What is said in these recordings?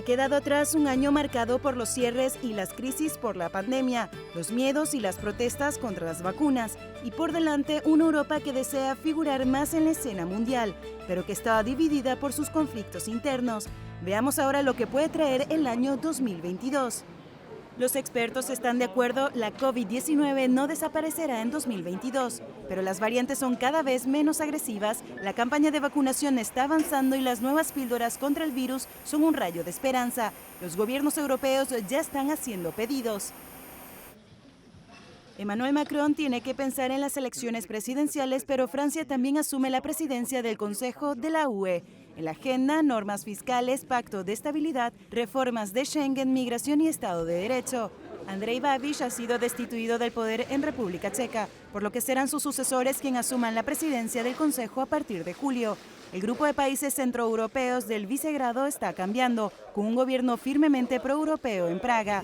Ha quedado atrás un año marcado por los cierres y las crisis por la pandemia, los miedos y las protestas contra las vacunas, y por delante una Europa que desea figurar más en la escena mundial, pero que está dividida por sus conflictos internos. Veamos ahora lo que puede traer el año 2022. Los expertos están de acuerdo, la COVID-19 no desaparecerá en 2022, pero las variantes son cada vez menos agresivas, la campaña de vacunación está avanzando y las nuevas píldoras contra el virus son un rayo de esperanza. Los gobiernos europeos ya están haciendo pedidos. Emmanuel Macron tiene que pensar en las elecciones presidenciales, pero Francia también asume la presidencia del Consejo de la UE. En la agenda, normas fiscales, pacto de estabilidad, reformas de Schengen, migración y Estado de Derecho. Andrej Babiš ha sido destituido del poder en República Checa, por lo que serán sus sucesores quienes asuman la presidencia del Consejo a partir de julio. El grupo de países centroeuropeos del Visegrado está cambiando, con un gobierno firmemente proeuropeo en Praga.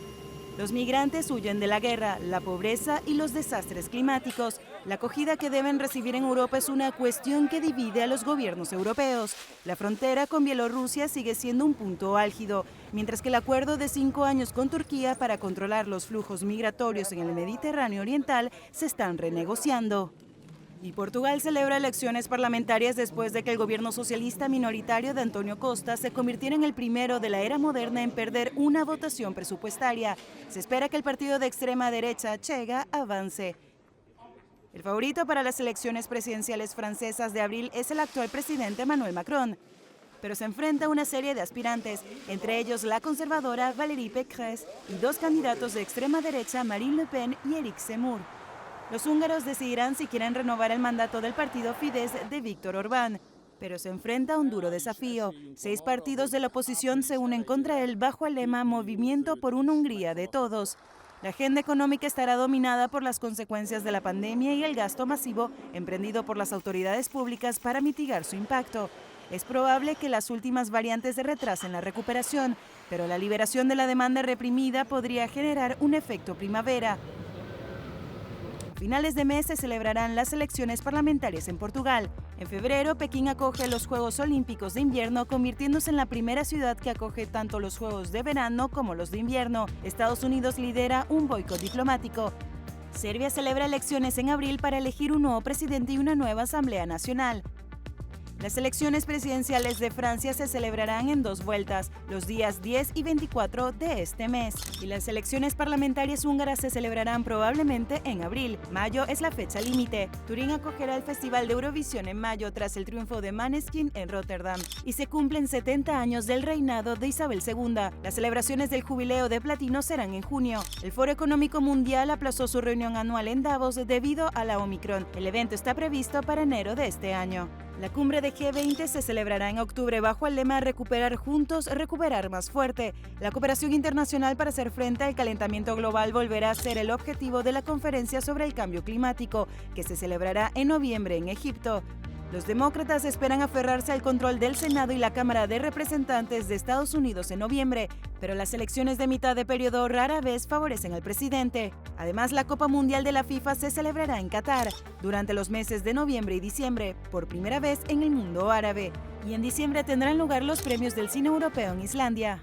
Los migrantes huyen de la guerra, la pobreza y los desastres climáticos. La acogida que deben recibir en Europa es una cuestión que divide a los gobiernos europeos. La frontera con Bielorrusia sigue siendo un punto álgido, mientras que el acuerdo de 5 años con Turquía para controlar los flujos migratorios en el Mediterráneo Oriental se están renegociando. Y Portugal celebra elecciones parlamentarias después de que el gobierno socialista minoritario de António Costa se convirtiera en el primero de la era moderna en perder una votación presupuestaria. Se espera que el partido de extrema derecha, Chega, avance. El favorito para las elecciones presidenciales francesas de abril es el actual presidente Emmanuel Macron, pero se enfrenta a una serie de aspirantes, entre ellos la conservadora Valérie Pécresse y 2 candidatos de extrema derecha, Marine Le Pen y Éric Zemmour. Los húngaros decidirán si quieren renovar el mandato del partido Fidesz de Víctor Orbán, pero se enfrenta a un duro desafío. 6 partidos de la oposición se unen contra él bajo el lema Movimiento por una Hungría de Todos. La agenda económica estará dominada por las consecuencias de la pandemia y el gasto masivo emprendido por las autoridades públicas para mitigar su impacto. Es probable que las últimas variantes retrasen la recuperación, pero la liberación de la demanda reprimida podría generar un efecto primavera. A finales de mes se celebrarán las elecciones parlamentarias en Portugal. En febrero, Pekín acoge los Juegos Olímpicos de Invierno, convirtiéndose en la primera ciudad que acoge tanto los Juegos de verano como los de invierno. Estados Unidos lidera un boicot diplomático. Serbia celebra elecciones en abril para elegir un nuevo presidente y una nueva Asamblea Nacional. Las elecciones presidenciales de Francia se celebrarán en 2 vueltas, los días 10 y 24 de este mes. Y las elecciones parlamentarias húngaras se celebrarán probablemente en abril. Mayo es la fecha límite. Turín acogerá el Festival de Eurovisión en mayo tras el triunfo de Måneskin en Rotterdam. Y se cumplen 70 años del reinado de Isabel II. Las celebraciones del jubileo de platino serán en junio. El Foro Económico Mundial aplazó su reunión anual en Davos debido a la Omicron. El evento está previsto para enero de este año. La cumbre de G20 se celebrará en octubre bajo el lema Recuperar juntos, recuperar más fuerte. La cooperación internacional para hacer frente al calentamiento global volverá a ser el objetivo de la conferencia sobre el cambio climático, que se celebrará en noviembre en Egipto. Los demócratas esperan aferrarse al control del Senado y la Cámara de Representantes de Estados Unidos en noviembre, pero las elecciones de mitad de periodo rara vez favorecen al presidente. Además, la Copa Mundial de la FIFA se celebrará en Qatar durante los meses de noviembre y diciembre, por primera vez en el mundo árabe. Y en diciembre tendrán lugar los premios del cine europeo en Islandia.